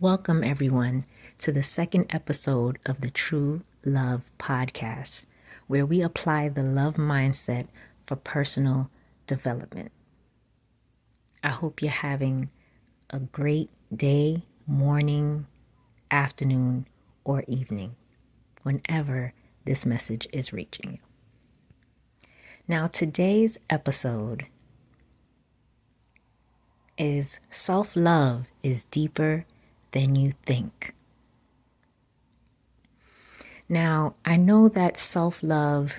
Welcome, everyone, to the second episode of the True Love Podcast, where we apply the love mindset for personal development. I hope you're having a great day, morning, afternoon, or evening, whenever this message is reaching you. Now, today's episode is self-love is deeper than you think. Now, I know that self-love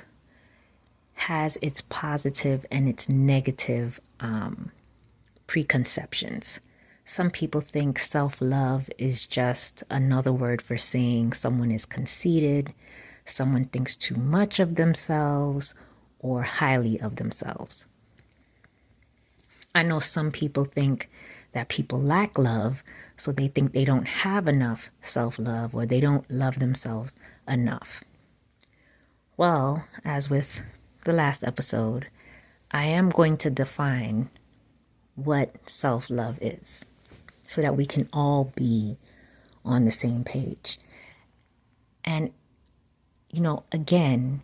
has its positive and its negative preconceptions. Some people think self-love is just another word for saying someone is conceited, someone thinks too much of themselves, or highly of themselves. I know some people think that people lack love, so they think they don't have enough self-love or they don't love themselves enough. Well, as with the last episode, I am going to define what self-love is so that we can all be on the same page. And, again,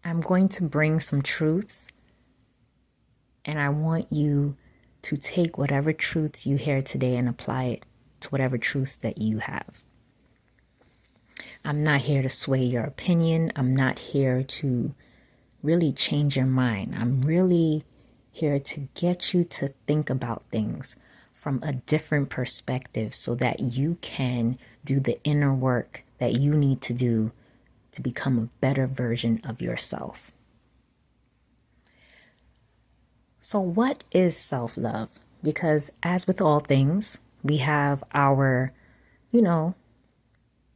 I'm going to bring some truths, and I want you to take whatever truths you hear today and apply it to whatever truths that you have. I'm not here to sway your opinion. I'm not here to really change your mind. I'm really here to get you to think about things from a different perspective so that you can do the inner work that you need to do to become a better version of yourself. So what is self-love? Because as with all things, we have our,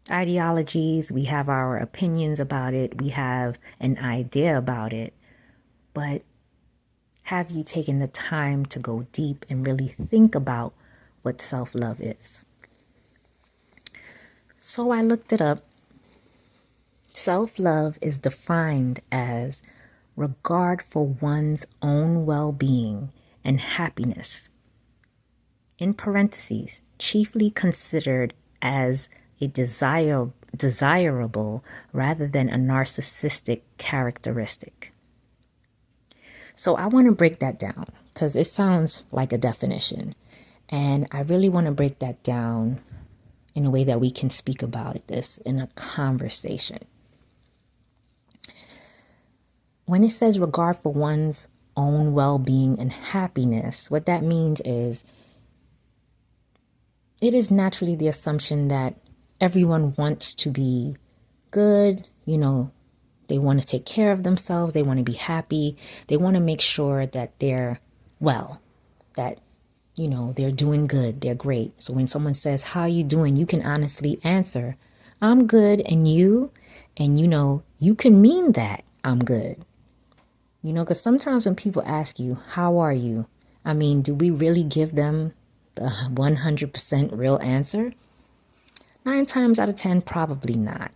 ideologies, we have our opinions about it, we have an idea about it, but have you taken the time to go deep and really think about what self-love is? So I looked it up. Self-love is defined as regard for one's own well-being and happiness, in parentheses, chiefly considered as a desirable rather than a narcissistic characteristic. So I want to break that down because it sounds like a definition, and I really want to break that down in a way that we can speak about this in a conversation. When it says regard for one's own well-being and happiness, what that means is it is naturally the assumption that everyone wants to be good, they want to take care of themselves, they want to be happy, they want to make sure that they're well, that, they're doing good, they're great. So when someone says, how are you doing? You can honestly answer, I'm good, and you? And, you can mean that I'm good. Because sometimes when people ask you, how are you? Do we really give them the 100% real answer? 9 times out of 10, probably not.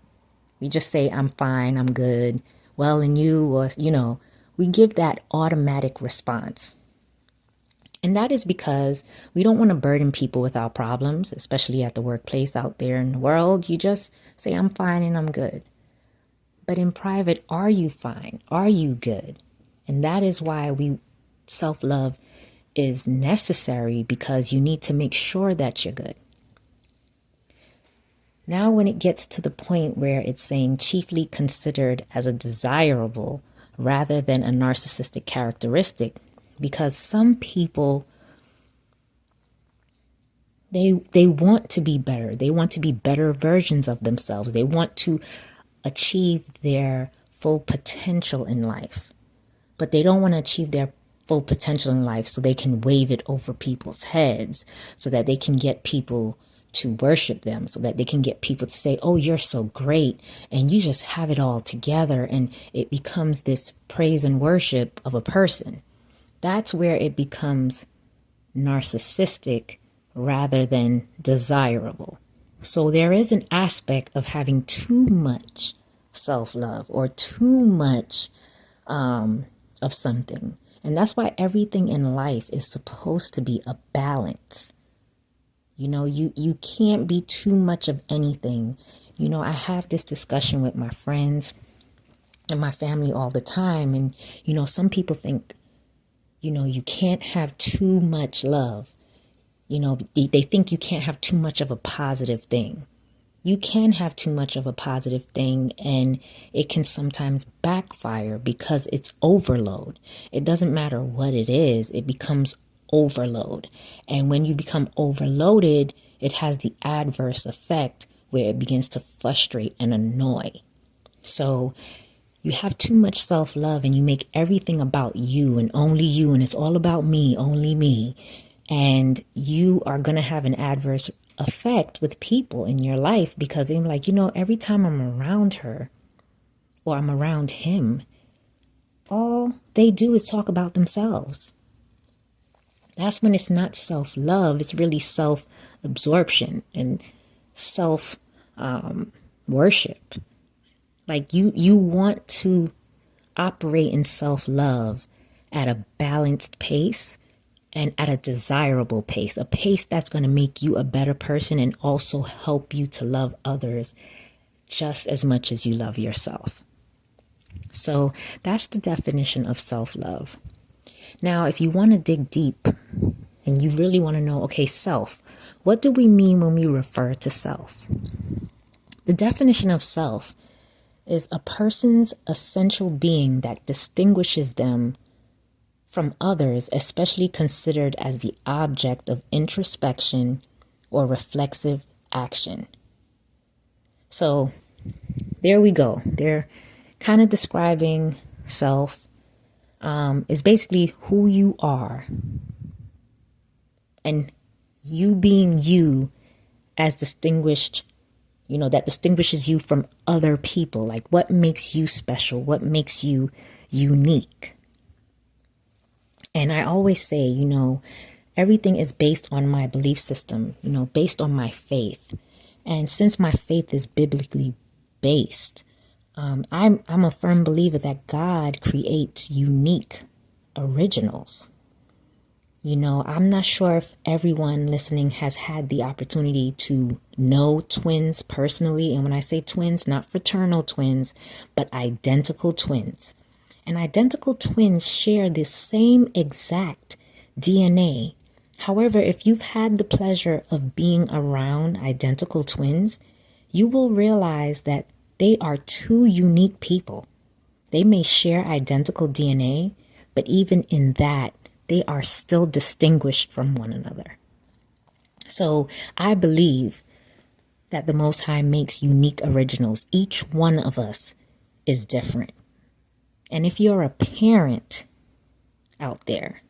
We just say, I'm fine, I'm good, well, and you, or, we give that automatic response. And that is because we don't want to burden people with our problems, especially at the workplace, out there in the world. You just say, I'm fine and I'm good. But in private, are you fine? Are you good? And that is why self-love is necessary, because you need to make sure that you're good. Now, when it gets to the point where it's saying chiefly considered as a desirable rather than a narcissistic characteristic, because some people, they want to be better. They want to be better versions of themselves. They want to achieve their full potential in life. But they don't want to achieve their full potential in life so they can wave it over people's heads, so that they can get people to worship them, so that they can get people to say, oh, you're so great, and you just have it all together, and it becomes this praise and worship of a person. That's where it becomes narcissistic rather than desirable. So there is an aspect of having too much self-love or too much of something. And that's why everything in life is supposed to be a balance. You can't be too much of anything. I have this discussion with my friends and my family all the time. And, some people think, you can't have too much love. They think you can't have too much of a positive thing. You can have too much of a positive thing, and it can sometimes backfire because it's overload. It doesn't matter what it is, it becomes overload. And when you become overloaded, it has the adverse effect where it begins to frustrate and annoy. So you have too much self-love and you make everything about you and only you, and it's all about me, only me. And you are going to have an adverse effect with people in your life because they're like, every time I'm around her or I'm around him, all they do is talk about themselves. That's when it's not self-love. It's really self-absorption and self-worship. Like you want to operate in self-love at a balanced pace and at a desirable pace, a pace that's going to make you a better person and also help you to love others just as much as you love yourself. So that's the definition of self-love. Now, if you want to dig deep and you really want to know, okay, self, what do we mean when we refer to self? The definition of self is a person's essential being that distinguishes them from others, especially considered as the object of introspection or reflexive action. So there we go. They're kind of describing self is basically who you are and you being you as distinguished, that distinguishes you from other people. Like what makes you special? What makes you unique? And I always say, everything is based on my belief system, based on my faith. And since my faith is biblically based, I'm a firm believer that God creates unique originals. I'm not sure if everyone listening has had the opportunity to know twins personally. And when I say twins, not fraternal twins, but identical twins. And identical twins share the same exact DNA. However, if you've had the pleasure of being around identical twins, you will realize that they are two unique people. They may share identical DNA, but even in that, they are still distinguished from one another. So I believe that the Most High makes unique originals. Each one of us is different. And if you're a parent out there,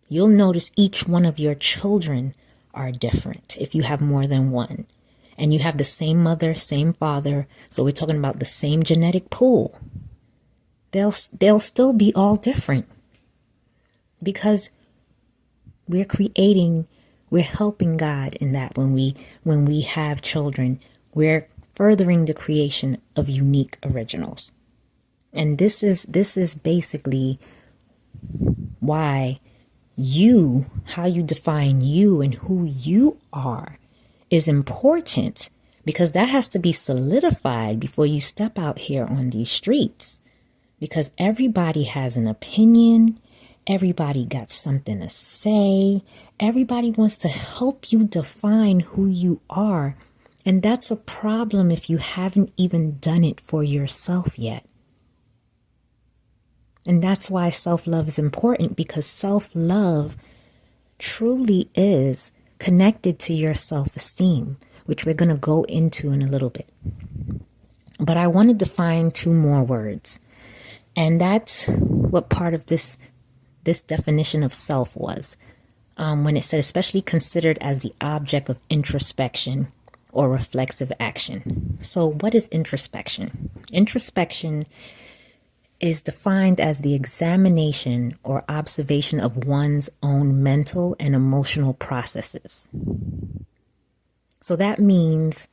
you'll notice each one of your children are different if you have more than one. And you have the same mother, same father, so we're talking about the same genetic pool. They'll still be all different because we're helping God in that when we have children, we're furthering the creation of unique originals. And this is basically why how you define you and who you are is important, because that has to be solidified before you step out here on these streets, because everybody has an opinion. Everybody got something to say. Everybody wants to help you define who you are. And that's a problem if you haven't even done it for yourself yet. And that's why self-love is important, because self-love truly is connected to your self-esteem, which we're going to go into in a little bit. But I want to define two more words. And that's what part of this definition of self was. When it said especially considered as the object of introspection or reflexive action. So what is introspection? Introspection is defined as the examination or observation of one's own mental and emotional processes. So that means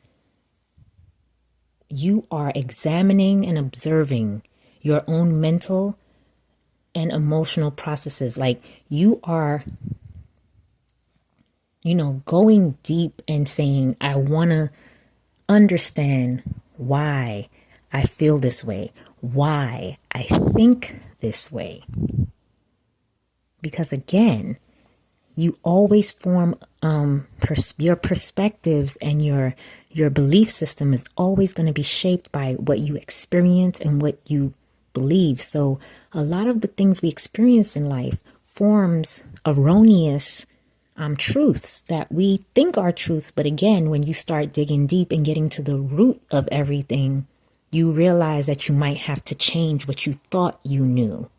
you are examining and observing your own mental and emotional processes. Like you are going deep and saying, I want to understand why I feel this way, why I think this way. Because again, you always form your perspectives, and your belief system is always going to be shaped by what you experience and what you believe. So a lot of the things we experience in life forms erroneous truths that we think are truths. But again, when you start digging deep and getting to the root of everything, you realize that you might have to change what you thought you knew.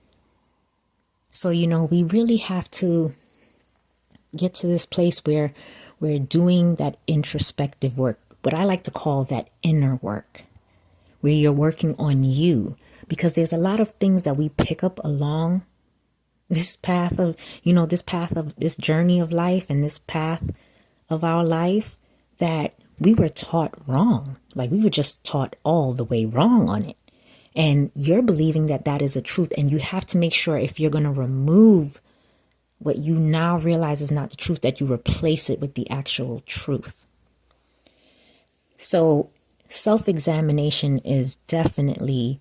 So, we really have to get to this place where we're doing that introspective work, what I like to call that inner work, where you're working on you, because there's a lot of things that we pick up along this path of, this journey of life and this path of our life that we were taught wrong. Like we were just taught all the way wrong on it. And you're believing that that is a truth. And you have to make sure, if you're going to remove what you now realize is not the truth, that you replace it with the actual truth. So self-examination is definitely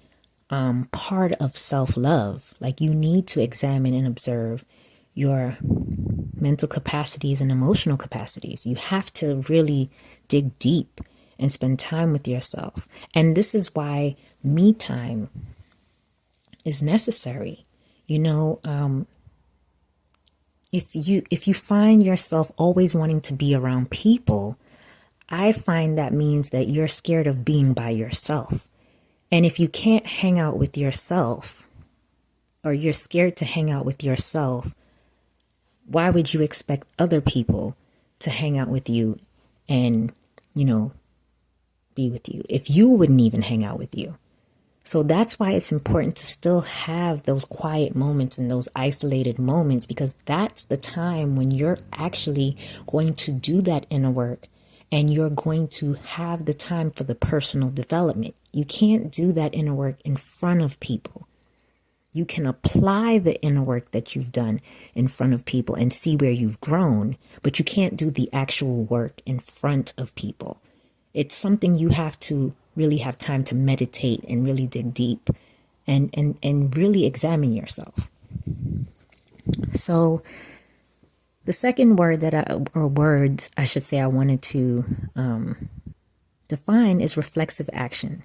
part of self-love. Like you need to examine and observe your mental capacities and emotional capacities. You have to really dig deep and spend time with yourself. And this is why me time is necessary. If you find yourself always wanting to be around people, I find that means that you're scared of being by yourself. And if you can't hang out with yourself, or you're scared to hang out with yourself, why would you expect other people to hang out with you and, be with you if you wouldn't even hang out with you? So that's why it's important to still have those quiet moments and those isolated moments, because that's the time when you're actually going to do that inner work, and you're going to have the time for the personal development. You can't do that inner work in front of people. You can apply the inner work that you've done in front of people and see where you've grown, but you can't do the actual work in front of people. It's something you have to really have time to meditate and really dig deep and really examine yourself. So the second word words I should say I wanted to define is reflexive action.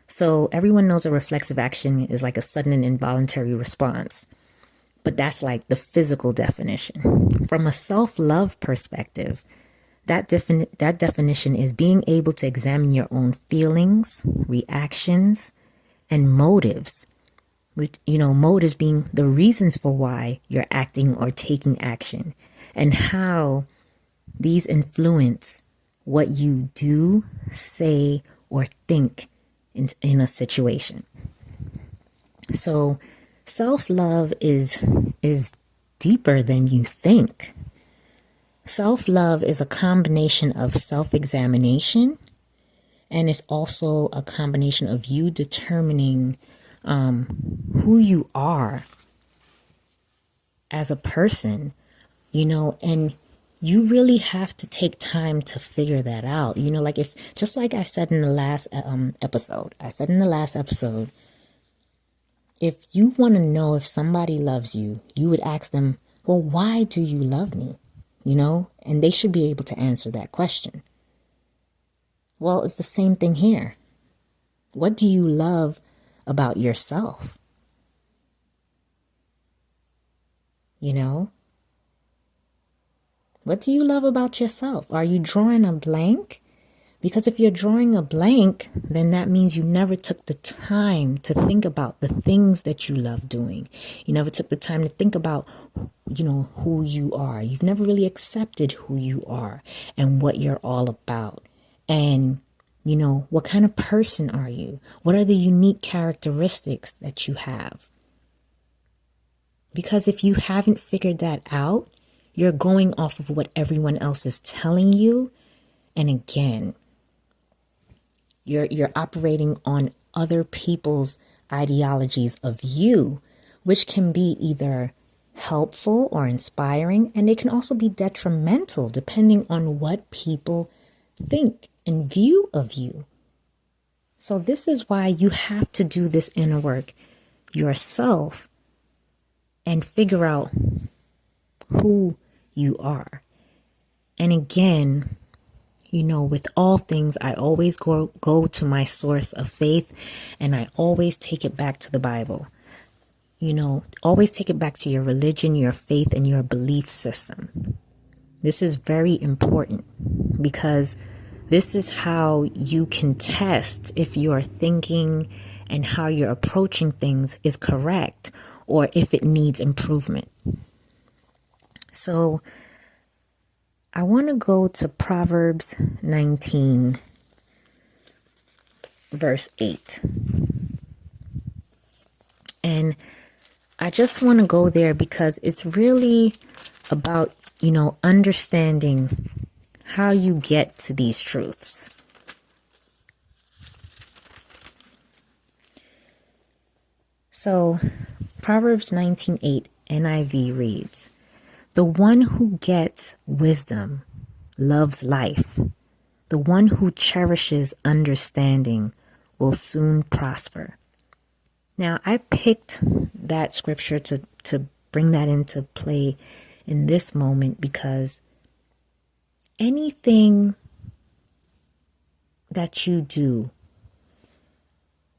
So everyone knows a reflexive action is like a sudden and involuntary response, but that's like the physical definition. From a self-love perspective, that definition is being able to examine your own feelings, reactions, and motives. With, motives being the reasons for why you're acting or taking action, and how these influence what you do, say, or think in a situation. So self-love is deeper than you think. Self-love is a combination of self-examination, and it's also a combination of you determining who you are as a person, and you really have to take time to figure that out. Like just like I said in the last episode, if you want to know if somebody loves you, you would ask them, well, why do you love me? And they should be able to answer that question. Well, it's the same thing here. What do you love about yourself? What do you love about yourself? Are you drawing a blank? Because if you're drawing a blank, then that means you never took the time to think about the things that you love doing. You never took the time to think about, who you are. You've never really accepted who you are and what you're all about. And, what kind of person are you? What are the unique characteristics that you have? Because if you haven't figured that out, you're going off of what everyone else is telling you. And again, you're operating on other people's ideologies of you, which can be either helpful or inspiring, and they can also be detrimental depending on what people think and view of you. So this is why you have to do this inner work yourself and figure out who you are. And again, with all things, I always go to my source of faith, and I always take it back to the Bible. Always take it back to your religion, your faith, and your belief system. This is very important because this is how you can test if your thinking and how you're approaching things is correct or if it needs improvement. So I want to go to Proverbs 19, verse 8. And I just want to go there because it's really about, understanding how you get to these truths. So Proverbs 19:8 NIV reads, "The one who gets wisdom loves life. The one who cherishes understanding will soon prosper." Now, I picked that scripture to bring that into play in this moment because anything that you do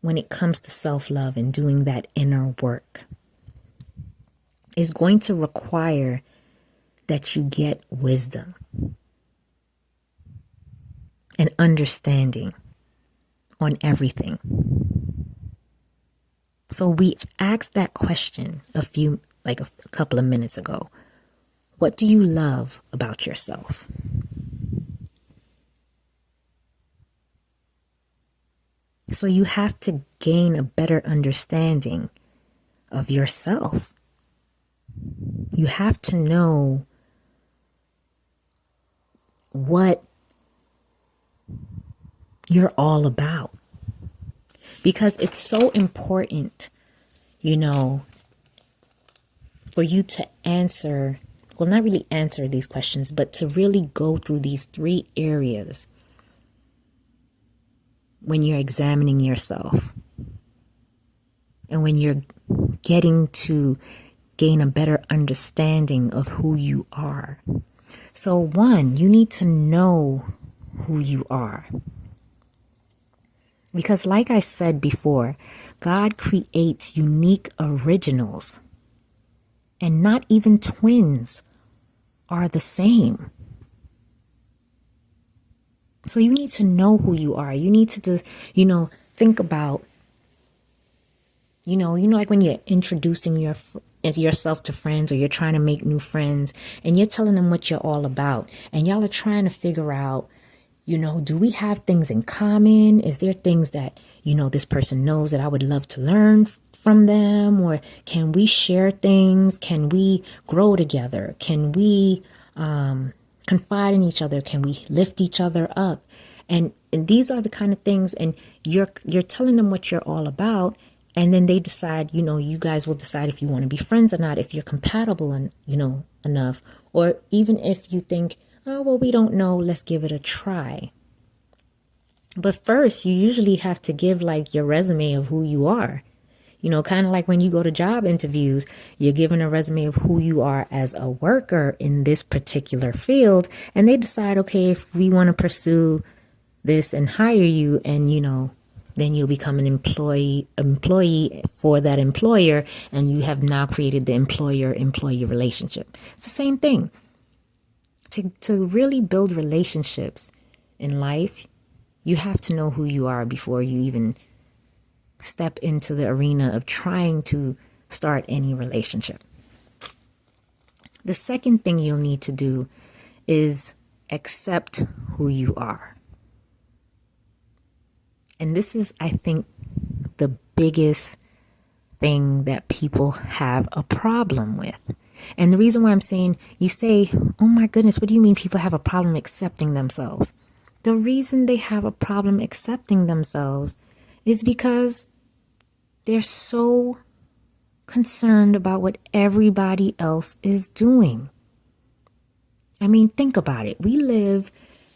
when it comes to self-love and doing that inner work is going to require that you get wisdom and understanding on everything. So we asked that question a couple of minutes ago. What do you love about yourself? So you have to gain a better understanding of yourself. You have to know what you're all about. Because it's so important, for you to answer, well, not really answer these questions, but to really go through these 3 areas when you're examining yourself and when you're getting to gain a better understanding of who you are. So 1, you need to know who you are. Because like I said before, God creates unique originals, and not even twins are the same. So you need to know who you are. You need to, think about, like when you're introducing yourself to friends, or you're trying to make new friends and you're telling them what you're all about, and y'all are trying to figure out, do we have things in common? Is there things that, this person knows that I would love to learn from them? Or can we share things? Can we grow together? Can we confide in each other? Can we lift each other up? And these are the kind of things, and you're telling them what you're all about. And then they decide, you guys will decide if you want to be friends or not, if you're compatible and, enough. Or even if you think, oh, well, we don't know, let's give it a try. But first, you usually have to give your resume of who you are. Kind of like when you go to job interviews, you're given a resume of who you are as a worker in this particular field. And they decide, okay, if we want to pursue this and hire you, and, then you'll become an employee for that employer. And you have now created the employer-employee relationship. It's the same thing. To really build relationships in life, you have to know who you are before you even step into the arena of trying to start any relationship. The second thing you'll need to do is accept who you are. And this is, I think, the biggest thing that people have a problem with. And the reason why I'm saying, you say, oh my goodness, what do you mean people have a problem accepting themselves? The reason they have a problem accepting themselves is because they're so concerned about what everybody else is doing. I mean, think about it. We live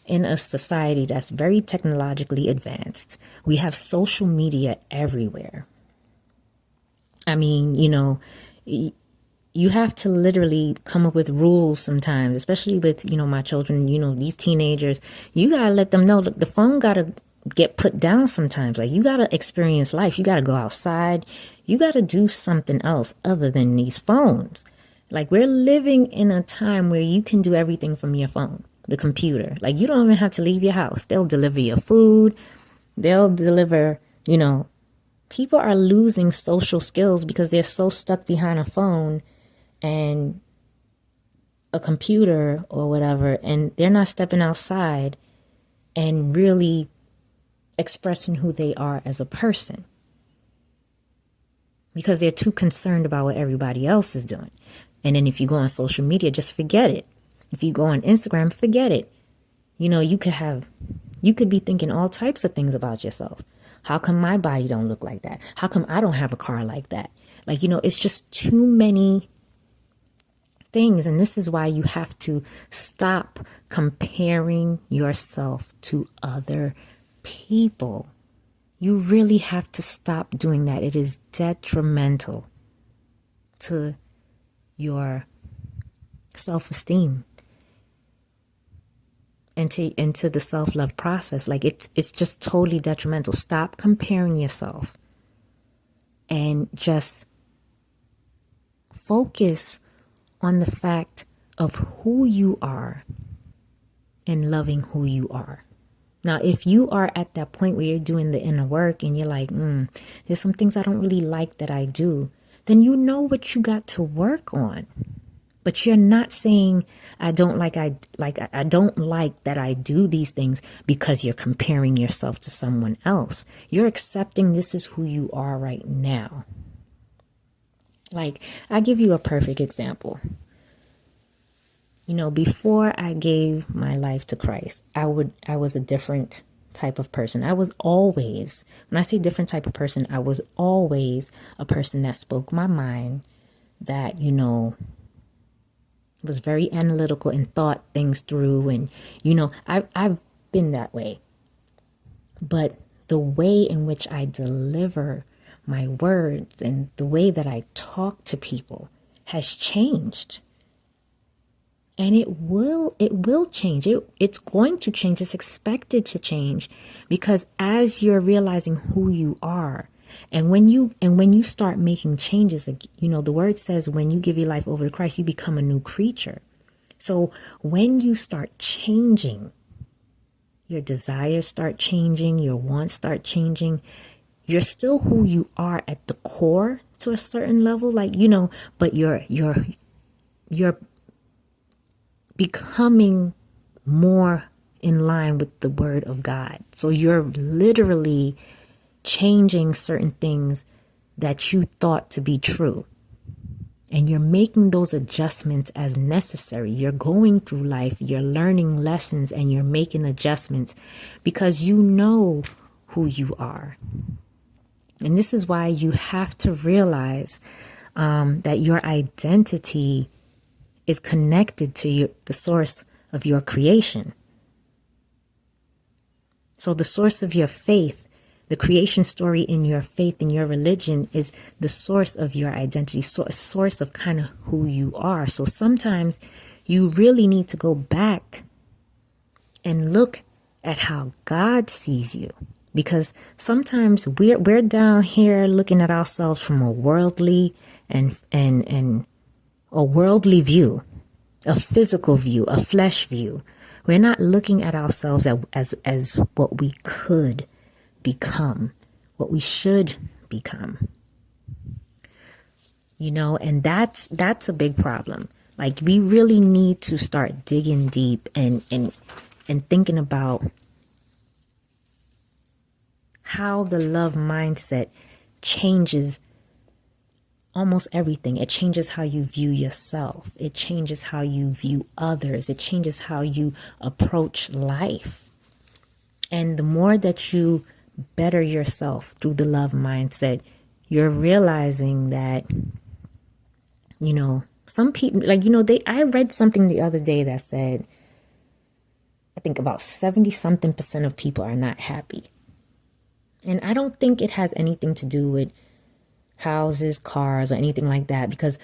in a society that's very technologically advanced. We have social media everywhere. I mean, you have to literally come up with rules sometimes, especially with, my children, these teenagers. You got to let them know, look, the phone got to get put down sometimes. Like, you got to experience life. You got to go outside. You got to do something else other than these phones. Like, we're living in a time where you can do everything from your phone, the computer. Like, you don't even have to leave your house. They'll deliver your food. They'll deliver, people are losing social skills because they're so stuck behind a phone and a computer or whatever, and they're not stepping outside and really expressing who they are as a person because they're too concerned about what everybody else is doing. And then if you go on social media, just forget it. If you go on Instagram, forget it. You could be thinking all types of things about yourself. How come my body don't look like that? How come I don't have a car like that? Like, it's just too many things. And this is why you have to stop comparing yourself to other people. You really have to stop doing that. It is detrimental to your self-esteem and to the self-love process. Like, it's just totally detrimental. Stop comparing yourself and just focus on the fact of who you are and loving who you are. Now, if you are at that point where you're doing the inner work and you're like, there's some things I don't really like that I do, then you know what you got to work on. But you're not saying I don't like that I do these things because you're comparing yourself to someone else. You're accepting this is who you are right now. Like, I give you a perfect example. Before I gave my life to Christ, I was a different type of person. I was always, when I say different type of person, I was always a person that spoke my mind, that, was very analytical and thought things through. And, I've been that way. But the way in which I deliver my words and the way that I talk to people has changed. And it will change. It's going to change. It's expected to change, because as you're realizing who you are, and when you start making changes, the word says when you give your life over to Christ, you become a new creature. So when you start changing, your desires start changing, your wants start changing. You're still who you are at the core to a certain level, but you're becoming more in line with the word of God. So you're literally changing certain things that you thought to be true. And you're making those adjustments as necessary. You're going through life, you're learning lessons, and you're making adjustments because you know who you are. And this is why you have to realize that your identity is connected to the source of your creation. So the source of your faith, the creation story in your faith, in your religion, is the source of your identity, so a source of kind of who you are. So sometimes you really need to go back and look at how God sees you. Because sometimes we're down here looking at ourselves from a worldly and a worldly view, a physical view, a flesh view. We're not looking at ourselves as what we could become, what we should become. And that's a big problem. Like, we really need to start digging deep and thinking about how the love mindset changes almost everything. It changes how you view yourself. It changes how you view others. It changes how you approach life. And the more that you better yourself through the love mindset, you're realizing that, some people, I read something the other day that said, I think about 70 something percent of people are not happy. And I don't think it has anything to do with houses, cars, or anything like that. Because,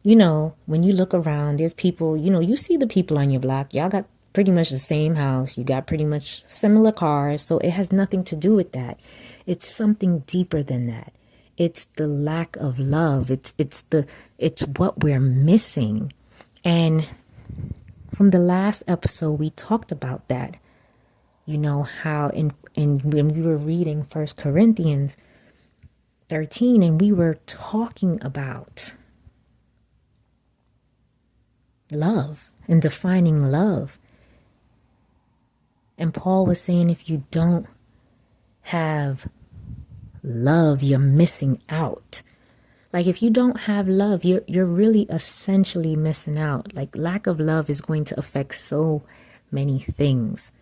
when you look around, there's people, you see the people on your block. Y'all got pretty much the same house. You got pretty much similar cars. So it has nothing to do with that. It's something deeper than that. It's the lack of love. It's what we're missing. And from the last episode, we talked about that. How when we were reading 1 Corinthians 13, and we were talking about love and defining love. And Paul was saying, if you don't have love, you're missing out. Like, if you don't have love, you're really essentially missing out. Like, lack of love is going to affect so many things.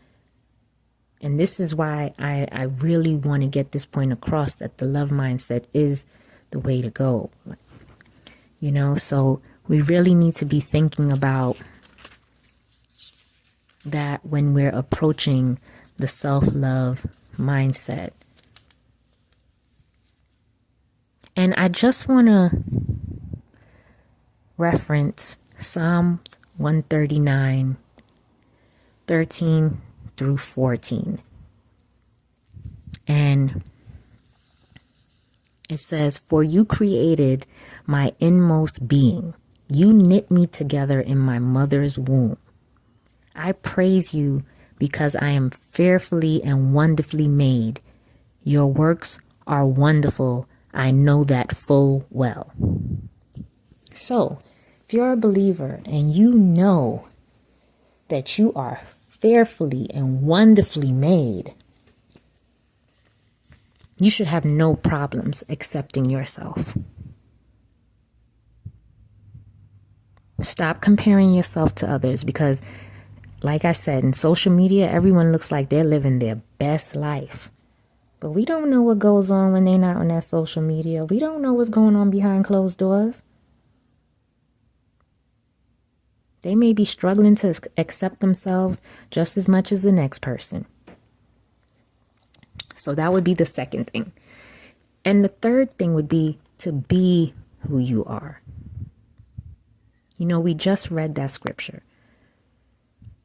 And this is why I really want to get this point across, that the love mindset is the way to go. So we really need to be thinking about that when we're approaching the self-love mindset. And I just want to reference Psalms 139, 13 through 14. And it says, "For you created my inmost being. You knit me together in my mother's womb. I praise you because I am fearfully and wonderfully made. Your works are wonderful. I know that full well." So, if you're a believer and you know that you are fearfully and wonderfully made, you should have no problems accepting yourself. Stop comparing yourself to others, because, like I said, in social media, everyone looks like they're living their best life. But we don't know what goes on when they're not on that social media. We don't know what's going on behind closed doors. They may be struggling to accept themselves just as much as the next person. So that would be the second thing. And the third thing would be to be who you are. We just read that scripture,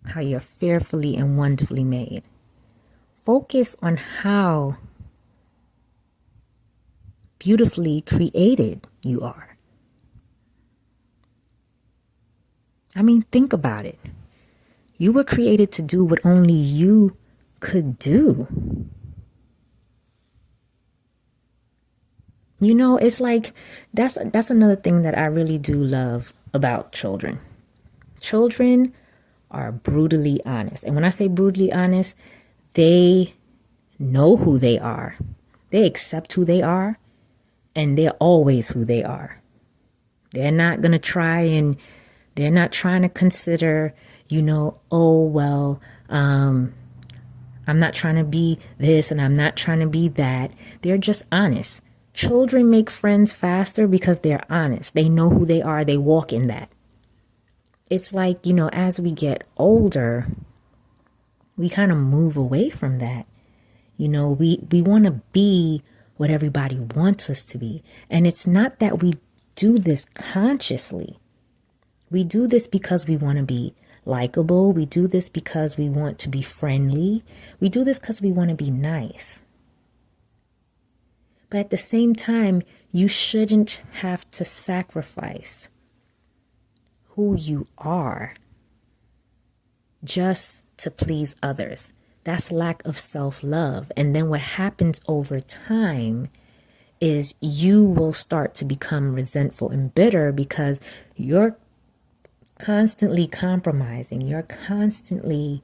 how you're fearfully and wonderfully made. Focus on how beautifully created you are. I mean, think about it. You were created to do what only you could do. It's like, that's another thing that I really do love about children. Children are brutally honest. And when I say brutally honest, they know who they are. They accept who they are, and they're always who they are. They're not going to they're not trying to consider, I'm not trying to be this and I'm not trying to be that. They're just honest. Children make friends faster because they're honest. They know who they are. They walk in that. It's like, as we get older, we kind of move away from that. We want to be what everybody wants us to be. And it's not that we do this consciously. We do this because we want to be likable. We do this because we want to be friendly. We do this because we want to be nice. But at the same time, you shouldn't have to sacrifice who you are just to please others. That's lack of self-love. And then what happens over time is you will start to become resentful and bitter because you're constantly compromising. You're constantly,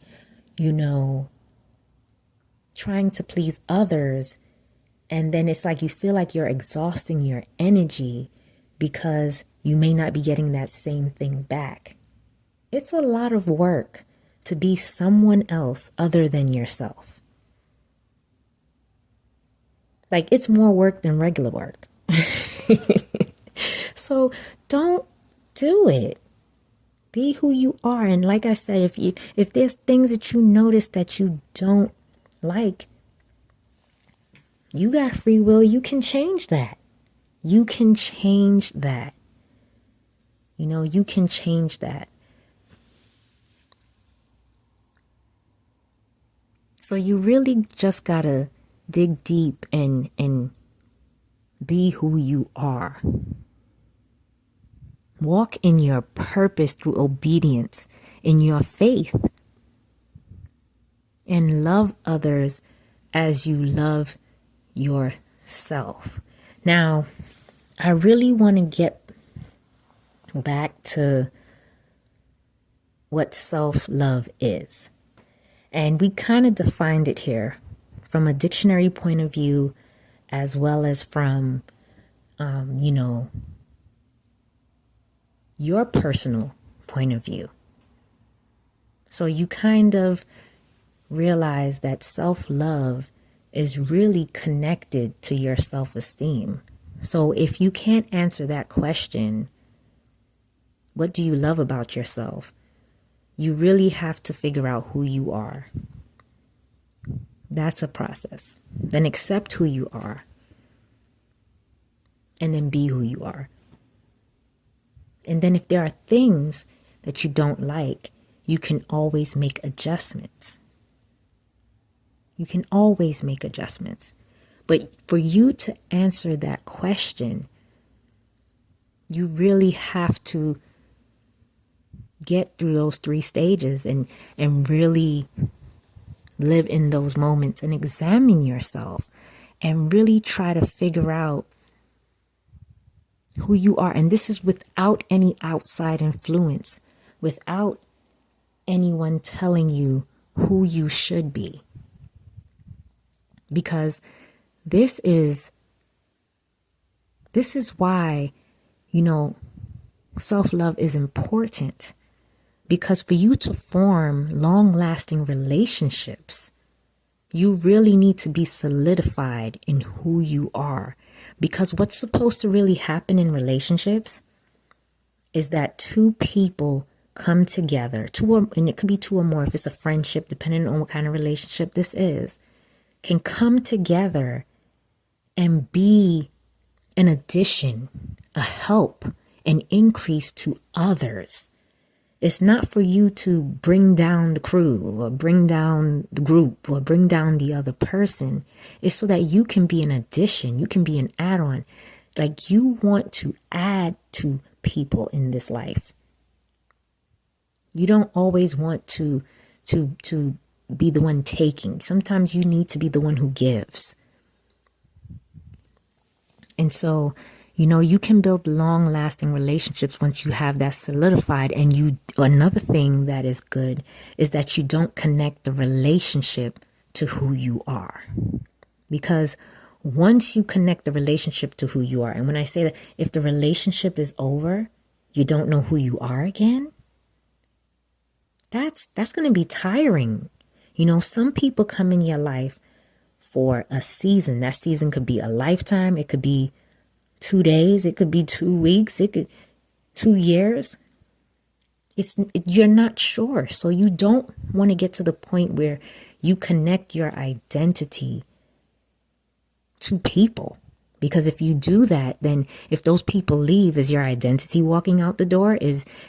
trying to please others. And then it's like you feel like you're exhausting your energy because you may not be getting that same thing back. It's a lot of work to be someone else other than yourself. Like, it's more work than regular work. So don't do it. Be who you are. And like I said, if there's things that you notice that you don't like, you got free will. You can change that. You can change that. You can change that. So you really just gotta dig deep and be who you are. Walk in your purpose through obedience, in your faith, and love others as you love yourself. Now, I really want to get back to what self-love is. And we kind of defined it here from a dictionary point of view, as well as from, your personal point of view. So you kind of realize that self-love is really connected to your self-esteem. So if you can't answer that question, what do you love about yourself? You really have to figure out who you are. That's a process. Then accept who you are. And then be who you are. And then if there are things that you don't like, you can always make adjustments. You can always make adjustments. But for you to answer that question, you really have to get through those 3 stages and really live in those moments and examine yourself and really try to figure out who you are. And this is without any outside influence, without anyone telling you who you should be. Because this is why, self-love is important. Because for you to form long-lasting relationships, you really need to be solidified in who you are. Because what's supposed to really happen in relationships is that 2 people come together, and it could be 2 or more if it's a friendship, depending on what kind of relationship this is, can come together and be an addition, a help, an increase to others. It's not for you to bring down the crew or bring down the group or bring down the other person. It's so that you can be an addition. You can be an add-on. Like you want to add to people in this life. You don't always want to be the one taking. Sometimes you need to be the one who gives. And so, you can build long-lasting relationships once you have that solidified. And another thing that is good is that you don't connect the relationship to who you are. Because once you connect the relationship to who you are, and when I say that, if the relationship is over, you don't know who you are again, that's going to be tiring. Some people come in your life for a season. That season could be a lifetime. It could be 2 days. It could be 2 weeks. It could 2 years. You're not sure. So you don't want to get to the point where you connect your identity to people. Because if you do that, then if those people leave, is your identity walking out the door?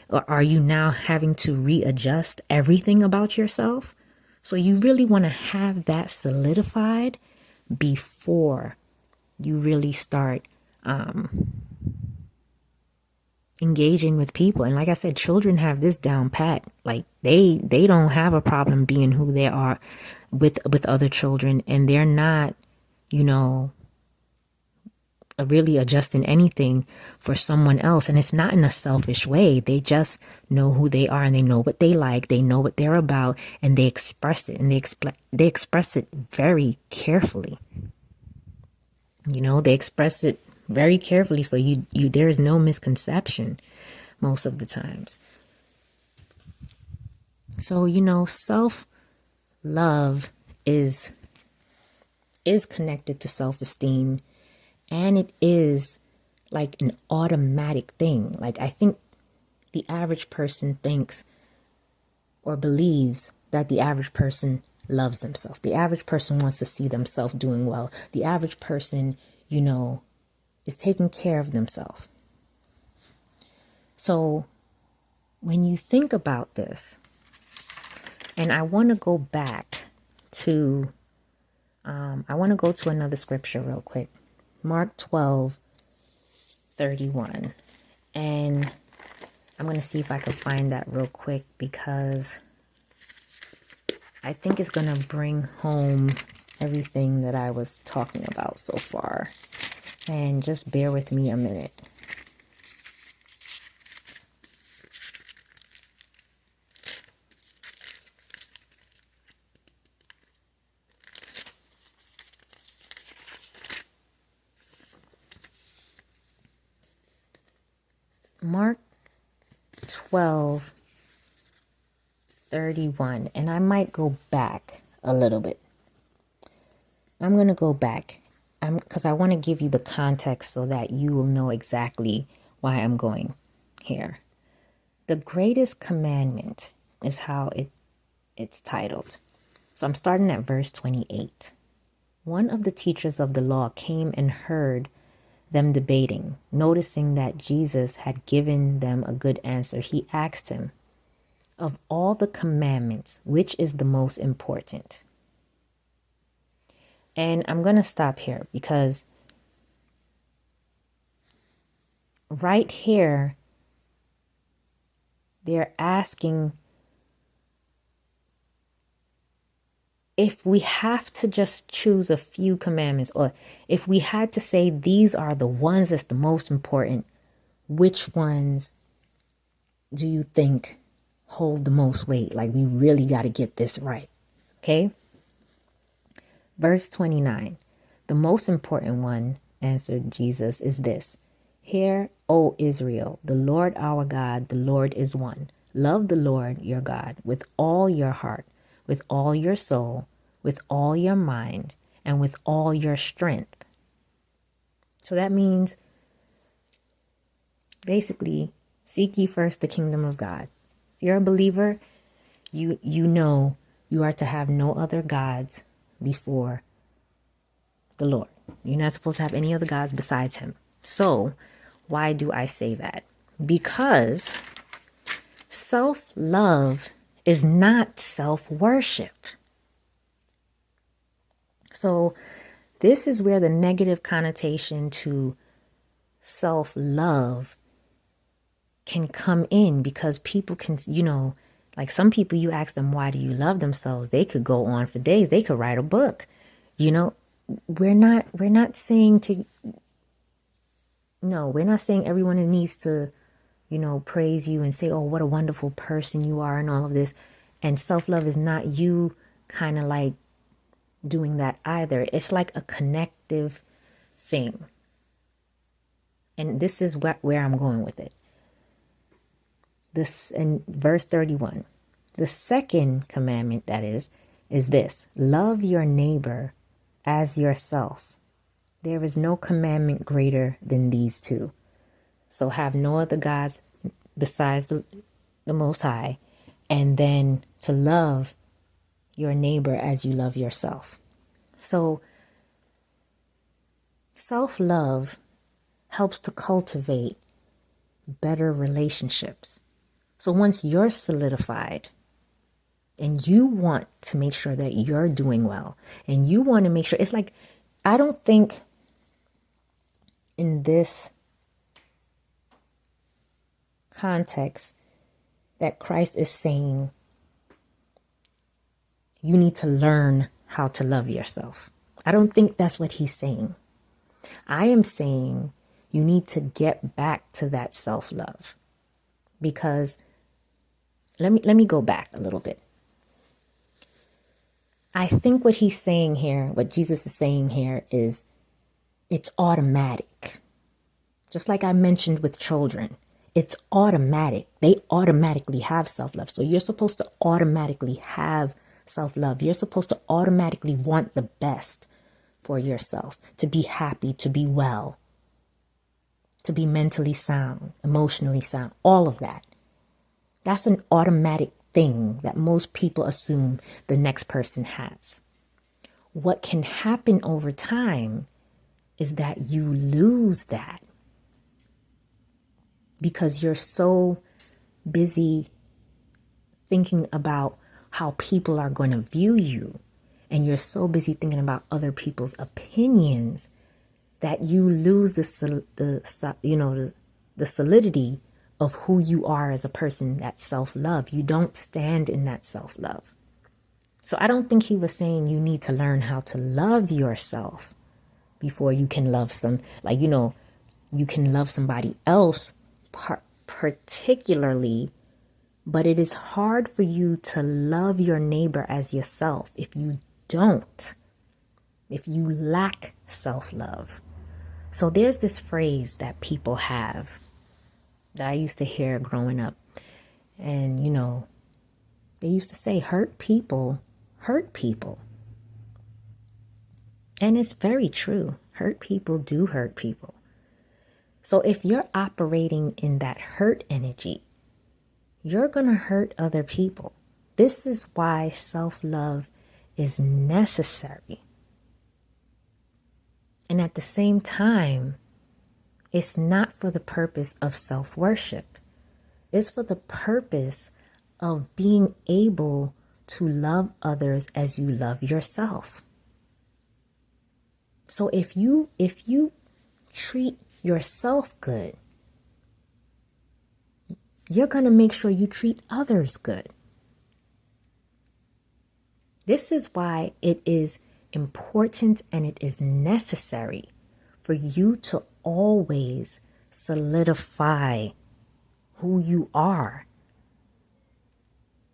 Or are you now having to readjust everything about yourself? So you really want to have that solidified before you really start engaging with people. And like I said, children have this down pat. Like they don't have a problem being who they are with other children, and they're not, really adjusting anything for someone else. And it's not in a selfish way. They just know who they are and they know what they like. They know what they're about, and they express it, and they express it very carefully. They express it very carefully. So there is no misconception most of the times. So, self-love is connected to self-esteem. And it is like an automatic thing. Like, I think the average person thinks or believes that the average person loves themselves. The average person wants to see themselves doing well. The average person, is taking care of themselves. So when you think about this, and I want to go back to, another scripture real quick. Mark 12:31. And I'm going to see if I can find that real quick, because I think it's going to bring home everything that I was talking about so far. And just bear with me a minute. Mark 12:31, and I might go back a little bit. I'm going to go back because I want to give you the context so that you will know exactly why I'm going here. The greatest commandment is how it's titled. So I'm starting at verse 28. One of the teachers of the law came and heard them debating. Noticing that Jesus had given them a good answer, he asked him, "Of all the commandments, which is the most important?" And I'm going to stop here, because right here, they're asking if we have to just choose a few commandments, or if we had to say these are the ones that's the most important, which ones do you think hold the most weight? Like, we really got to get this right. Okay. Verse 29. The most important one, answered Jesus, is this: "Hear, O Israel, the Lord our God, the Lord is one. Love the Lord your God with all your heart, with all your soul, with all your mind, and with all your strength." So that means basically, seek ye first the kingdom of God. If you're a believer, you know you are to have no other gods before the Lord. You're not supposed to have any other gods besides him. So why do I say that? Because self-love is not self-worship. So this is where the negative connotation to self-love can come in, because people can, like some people, you ask them, why do you love themselves? They could go on for days. They could write a book. We're not saying everyone needs to, praise you and say, oh, what a wonderful person you are and all of this. And self-love is not you kind of like doing that either. It's like a connective thing. And this is where I'm going with it. This in verse 31. The second commandment, that is this: love your neighbor as yourself. There is no commandment greater than these two. So have no other gods besides the Most High, and then to love your neighbor as you love yourself. So self-love helps to cultivate better relationships. So once you're solidified and you want to make sure that you're doing well, and you want to make sure, it's like, I don't think in this context that Christ is saying you need to learn how to love yourself. I don't think that's what he's saying. I am saying you need to get back to that self-love, because let me go back a little bit. I think what he's saying here, what Jesus is saying here, is it's automatic. Just like I mentioned with children, it's automatic. They automatically have self-love. So you're supposed to automatically have self-love. You're supposed to automatically want the best for yourself, to be happy, to be well, to be mentally sound, emotionally sound, all of that. That's an automatic thing that most people assume the next person has. What can happen over time is that you lose that because you're so busy thinking about how people are going to view you, and you're so busy thinking about other people's opinions that you lose the solidity of who you are as a person, that self-love. You don't stand in that self-love. So I don't think he was saying you need to learn how to love yourself before you can love you can love somebody else particularly, but it is hard for you to love your neighbor as yourself if you lack self-love. So there's this phrase that people have that I used to hear growing up. And, they used to say, hurt people hurt people. And it's very true. Hurt people do hurt people. So if you're operating in that hurt energy, you're going to hurt other people. This is why self-love is necessary. And at the same time, it's not for the purpose of self-worship. It's for the purpose of being able to love others as you love yourself. So if you treat yourself good, you're going to make sure you treat others good. This is why it is important and it is necessary for you to always solidify who you are.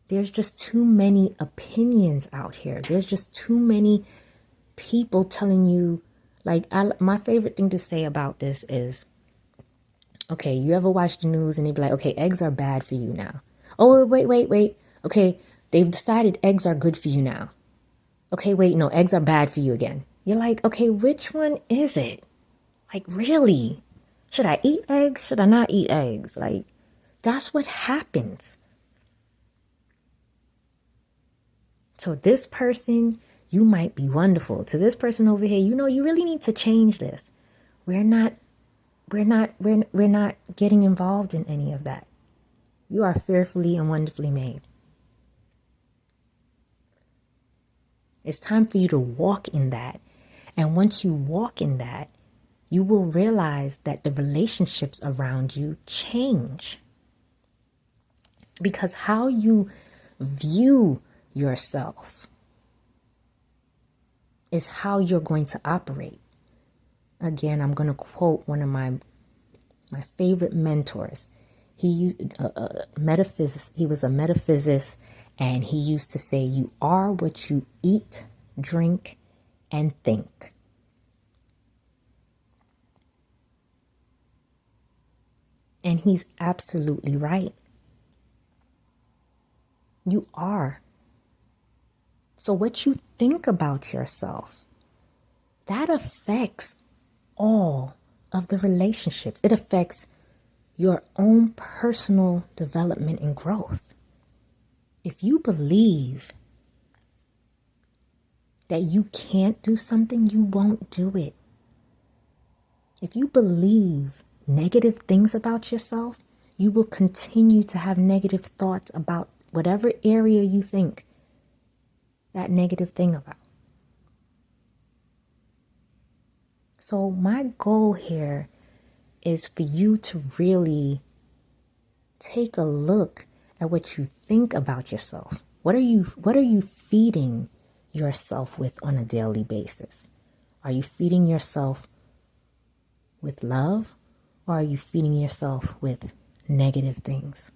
There's just too many opinions out here. There's just too many people telling you, my favorite thing to say about this is, okay, you ever watch the news and they be like, okay, eggs are bad for you now. Oh, wait. Okay, they've decided eggs are good for you now. Okay, wait, no, eggs are bad for you again. You're like, okay, which one is it? Really? Should I eat eggs? Should I not eat eggs? That's what happens. So this person, you might be wonderful. To this person over here, you really need to change this. We're not getting involved in any of that. You are fearfully and wonderfully made. It's time for you to walk in that. And once you walk in that, you will realize that the relationships around you change. Because how you view yourself is how you're going to operate. Again, I'm going to quote one of my favorite mentors. He used he was a metaphysicist, and he used to say, you are what you eat, drink, and think. And he's absolutely right. You are. So what you think about yourself, that affects all of the relationships. It affects your own personal development and growth. If you believe that you can't do something, you won't do it. If you believe negative things about yourself, you will continue to have negative thoughts about whatever area you think that negative thing about. So my goal here is for you to really take a look at what you think about yourself. What are you feeding yourself with on a daily basis? Are you feeding yourself with love, or are you feeding yourself with negative things?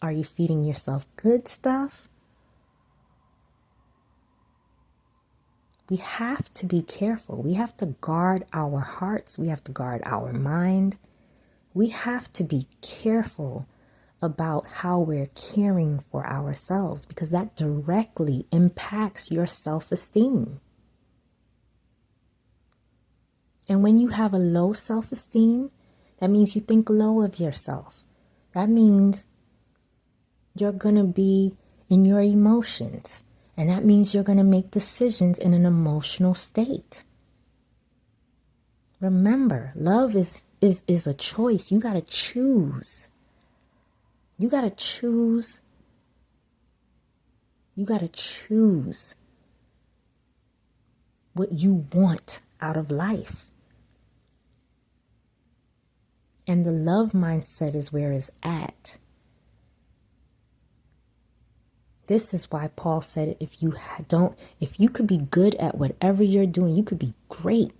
Are you feeding yourself good stuff? We have to be careful. We have to guard our hearts. We have to guard our mind. We have to be careful about how we're caring for ourselves, because that directly impacts your self-esteem. And when you have a low self-esteem, that means you think low of yourself. That means you're going to be in your emotions. And that means you're going to make decisions in an emotional state. Remember, love is a choice. You got to choose. You got to choose. You got to choose what you want out of life. And the love mindset is where it's at. This is why Paul said, if you could be good at whatever you're doing, you could be great.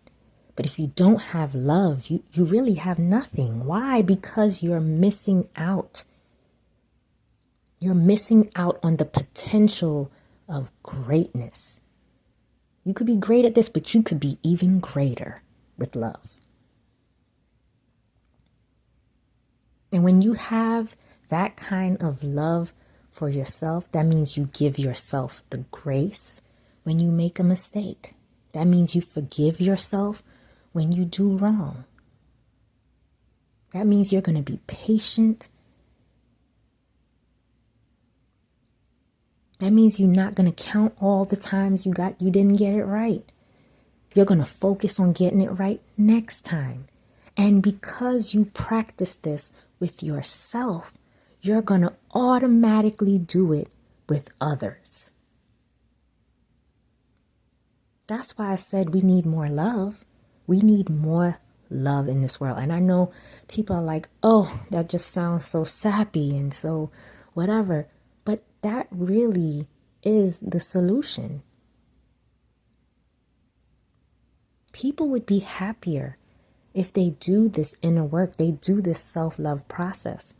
But if you don't have love, you really have nothing. Why? Because you're missing out. You're missing out on the potential of greatness. You could be great at this, but you could be even greater with love. And when you have that kind of love for yourself, that means you give yourself the grace when you make a mistake. That means you forgive yourself when you do wrong. That means you're going to be patient. That means you're not going to count all the times you didn't get it right. You're going to focus on getting it right next time. And because you practice this with yourself, you're going to automatically do it with others. That's why I said we need more love. We need more love in this world. And I know people are like, oh, that just sounds so sappy and so whatever. But that really is the solution. People would be happier if they do this inner work, they do this self-love process,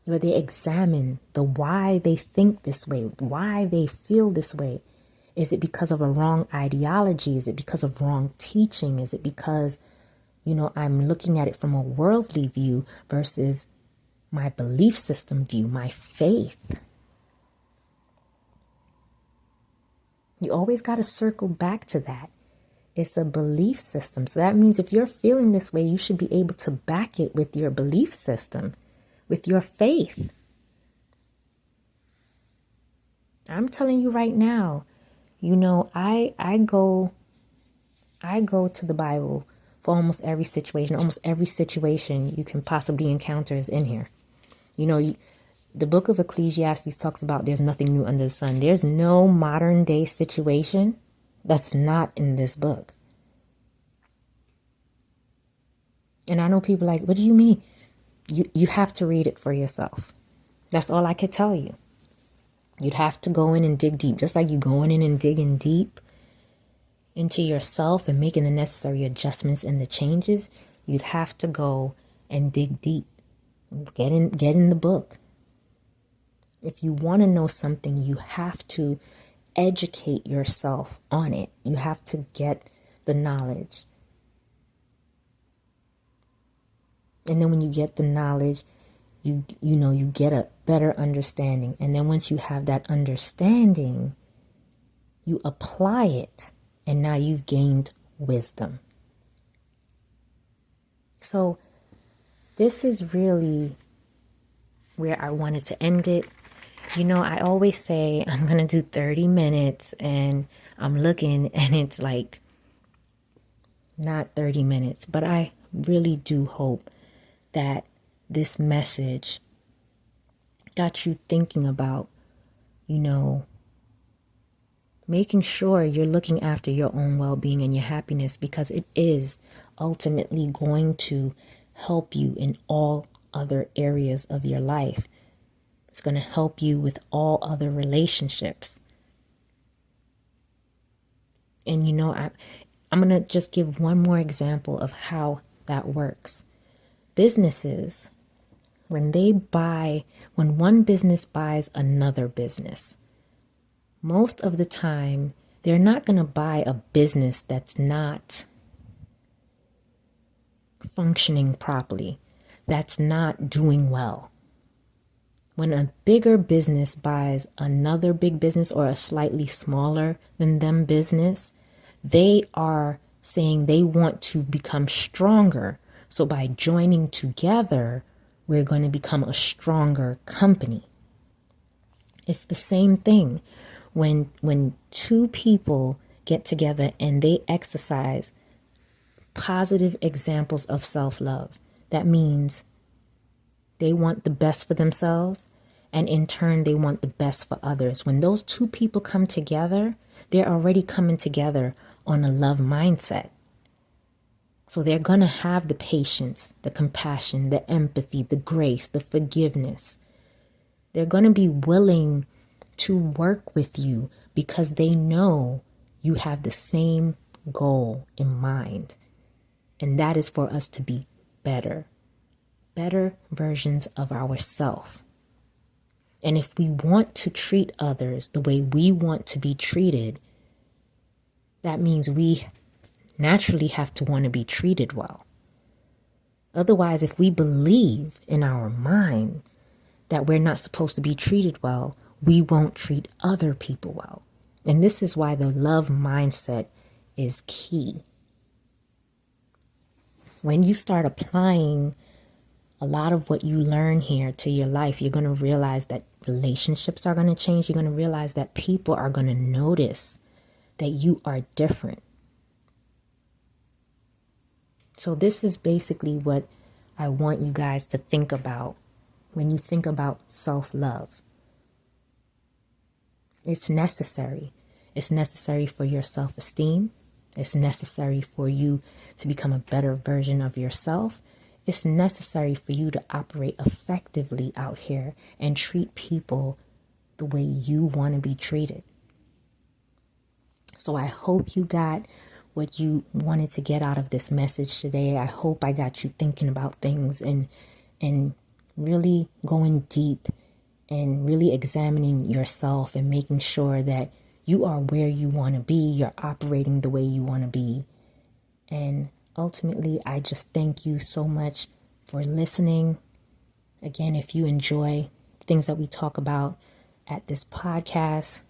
where they examine the why they think this way, why they feel this way. Is it because of a wrong ideology? Is it because of wrong teaching? Is it because, I'm looking at it from a worldly view versus my belief system view, my faith? You always got to circle back to that. It's a belief system. So that means if you're feeling this way, you should be able to back it with your belief system, with your faith. I'm telling you right now, I go to the Bible for almost every situation. Almost every situation you can possibly encounter is in here. The book of Ecclesiastes talks about there's nothing new under the sun. There's no modern day situation that's not in this book. And I know people like, what do you mean? You have to read it for yourself. That's all I could tell you. You'd have to go in and dig deep, just like you going in and digging deep into yourself and making the necessary adjustments and the changes. You'd have to go and dig deep. Get in the book. If you want to know something, you have to educate yourself on it. You have to get the knowledge. And then when you get the knowledge, you get a better understanding. And then once you have that understanding, you apply it. And now you've gained wisdom. So this is really where I wanted to end it. I always say I'm going to do 30 minutes and I'm looking and it's like not 30 minutes. But I really do hope that this message got you thinking about, making sure you're looking after your own well-being and your happiness, because it is ultimately going to help you in all other areas of your life. It's going to help you with all other relationships. And I'm going to just give one more example of how that works. Businesses, when one business buys another business, most of the time, they're not going to buy a business that's not functioning properly, that's not doing well. When a bigger business buys another big business or a slightly smaller than them business, they are saying they want to become stronger. So by joining together, we're going to become a stronger company. It's the same thing when two people get together and they exercise positive examples of self-love. That means they want the best for themselves, and in turn, they want the best for others. When those two people come together, they're already coming together on a love mindset. So they're going to have the patience, the compassion, the empathy, the grace, the forgiveness. They're going to be willing to work with you because they know you have the same goal in mind. And that is for us to be better versions of ourselves. And if we want to treat others the way we want to be treated, that means we naturally have to want to be treated well. Otherwise, if we believe in our mind that we're not supposed to be treated well, we won't treat other people well. And this is why the love mindset is key. When you start applying a lot of what you learn here to your life, you're going to realize that relationships are going to change. You're going to realize that people are going to notice that you are different. So this is basically what I want you guys to think about when you think about self-love. It's necessary. It's necessary for your self-esteem. It's necessary for you to become a better version of yourself. It's necessary for you to operate effectively out here and treat people the way you want to be treated. So I hope you got what you wanted to get out of this message today. I hope I got you thinking about things and really going deep and really examining yourself and making sure that you are where you want to be. You're operating the way you want to be. And ultimately, I just thank you so much for listening. Again, if you enjoy things that we talk about at this podcast,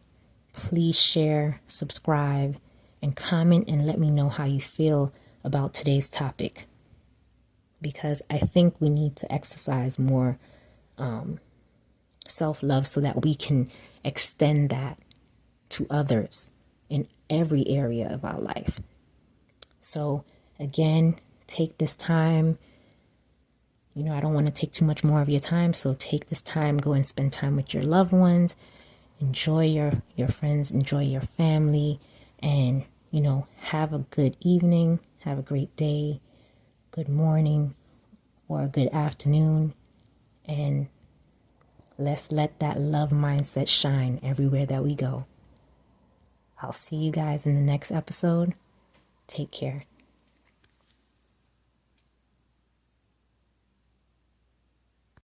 please share, subscribe, and comment and let me know how you feel about today's topic. Because I think we need to exercise more self-love so that we can extend that to others in every area of our life. So again, take this time. I don't want to take too much more of your time. So take this time, go and spend time with your loved ones. Enjoy your friends, enjoy your family, and, have a good evening, have a great day, good morning, or a good afternoon. And let's let that love mindset shine everywhere that we go. I'll see you guys in the next episode. Take care.